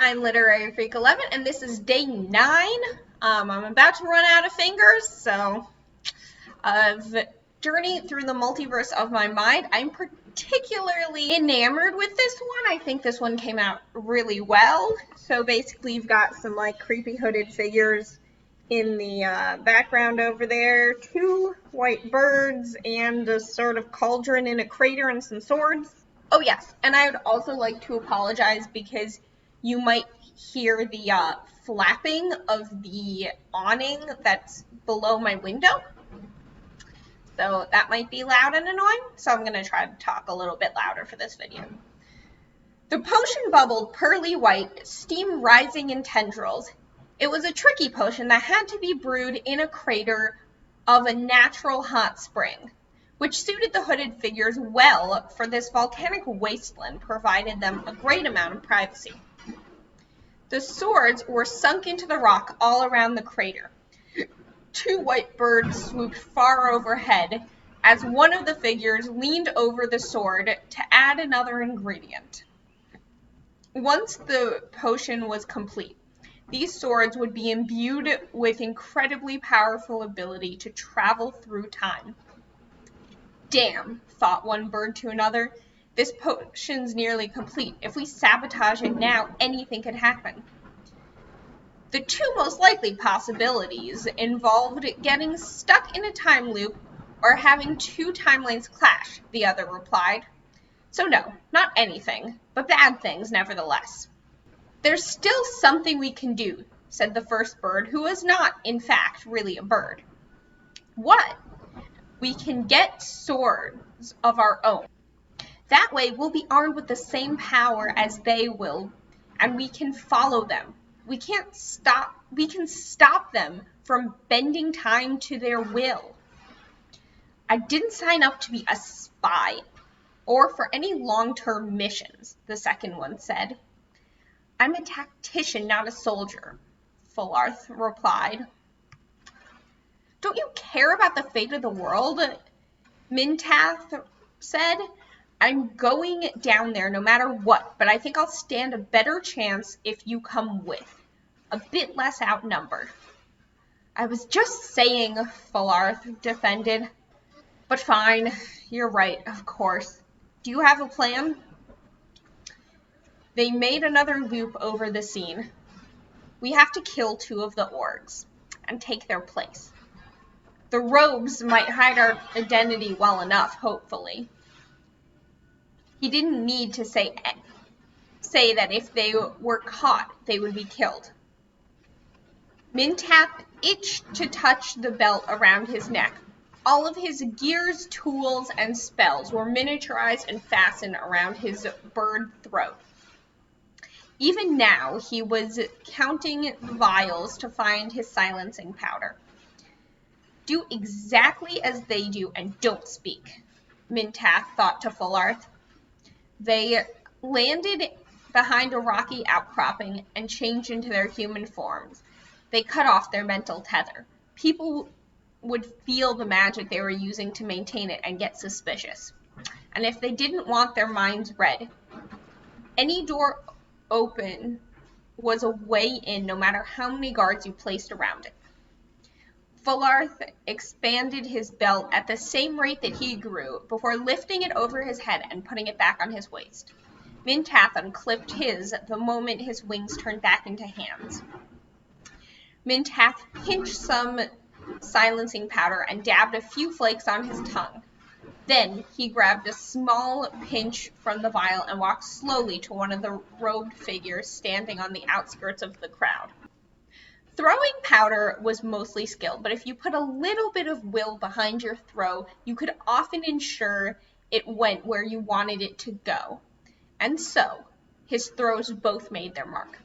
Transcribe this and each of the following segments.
I'm Literary Freak 11, and this is day 9. I'm about to run out of fingers, so I've journeyed through the multiverse of my mind. I'm particularly enamored with this one. I think this one came out really well. So basically, you've got some like creepy hooded figures in the background over there, 2 white birds, and a sort of cauldron in a crater and some swords. Oh yes, and I would also like to apologize because you might hear the flapping of the awning that's below my window. So that might be loud and annoying, so I'm going to try to talk a little bit louder for this video. The potion bubbled pearly white, steam rising in tendrils. It was a tricky potion that had to be brewed in a crater of a natural hot spring, which suited the hooded figures well, for this volcanic wasteland provided them a great amount of privacy. The swords were sunk into the rock all around the crater. 2 white birds swooped far overhead as one of the figures leaned over the sword to add another ingredient. Once the potion was complete, these swords would be imbued with incredibly powerful ability to travel through time. Damn, thought one bird to another. This potion's nearly complete. If we sabotage it now, anything could happen. The 2 most likely possibilities involved getting stuck in a time loop or having 2 timelines clash, the other replied. So no, not anything, but bad things nevertheless. There's still something we can do, said the first bird, who was not, in fact, really a bird. What? We can get swords of our own. That way we'll be armed with the same power as they will, and we can follow them. We can stop them from bending time to their will. I didn't sign up to be a spy or for any long-term missions, the second one said. I'm a tactician, not a soldier, Fullarth replied. Don't you care about the fate of the world? Mintath said. I'm going down there no matter what, but I think I'll stand a better chance if you come with. A bit less outnumbered. I was just saying, Fullarth defended. But fine, you're right, of course. Do you have a plan? They made another loop over the scene. We have to kill 2 of the orcs and take their place. The robes might hide our identity well enough, hopefully. He didn't need to say that if they were caught, they would be killed. Mintath itched to touch the belt around his neck. All of his gears, tools, and spells were miniaturized and fastened around his bird throat. Even now, he was counting vials to find his silencing powder. Do exactly as they do and don't speak, Mintath thought to Fullarth. They landed behind a rocky outcropping and changed into their human forms. They cut off their mental tether. People would feel the magic they were using to maintain it and get suspicious. And if they didn't want their minds read, any door open was a way in, no matter how many guards you placed around it. Fullarth expanded his belt at the same rate that he grew before lifting it over his head and putting it back on his waist. Mintath unclipped his the moment his wings turned back into hands. Mintath pinched some silencing powder and dabbed a few flakes on his tongue. Then he grabbed a small pinch from the vial and walked slowly to one of the robed figures standing on the outskirts of the crowd. Throwing powder was mostly skill, but if you put a little bit of will behind your throw, you could often ensure it went where you wanted it to go. And so, his throws both made their mark.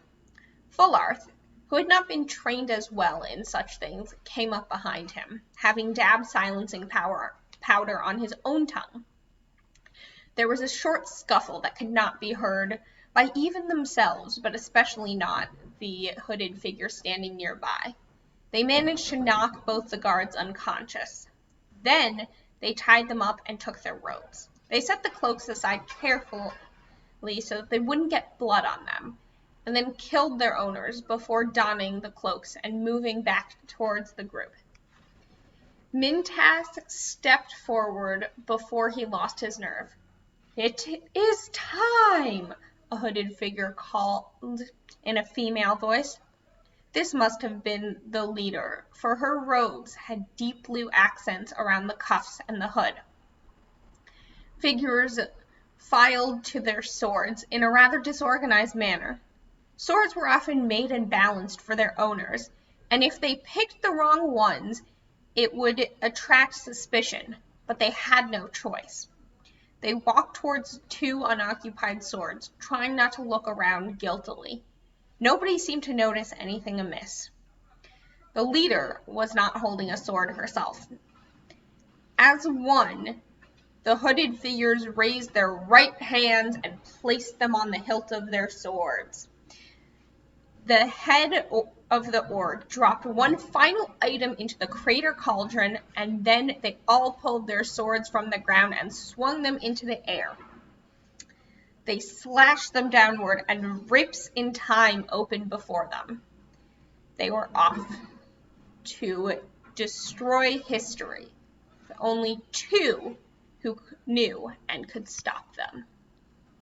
Fullarth, who had not been trained as well in such things, came up behind him, having dabbed silencing powder on his own tongue. There was a short scuffle that could not be heard by even themselves, but especially not the hooded figure standing nearby. They managed to knock both the guards unconscious. Then they tied them up and took their robes. They set the cloaks aside carefully so that they wouldn't get blood on them, and then killed their owners before donning the cloaks and moving back towards the group. Mintas stepped forward before he lost his nerve. "It is time," a hooded figure called in a female voice. This must have been the leader, for her robes had deep blue accents around the cuffs and the hood. Figures filed to their swords in a rather disorganized manner. Swords were often made and balanced for their owners, and if they picked the wrong ones, it would attract suspicion, but they had no choice. They walked towards two unoccupied swords, trying not to look around guiltily. Nobody seemed to notice anything amiss. The leader was not holding a sword herself. As one, the hooded figures raised their right hands and placed them on the hilt of their swords. The head of the orc dropped one final item into the crater cauldron, and then they all pulled their swords from the ground and swung them into the air. They slashed them downward, and rips in time opened before them. They were off to destroy history. Only two who knew and could stop them.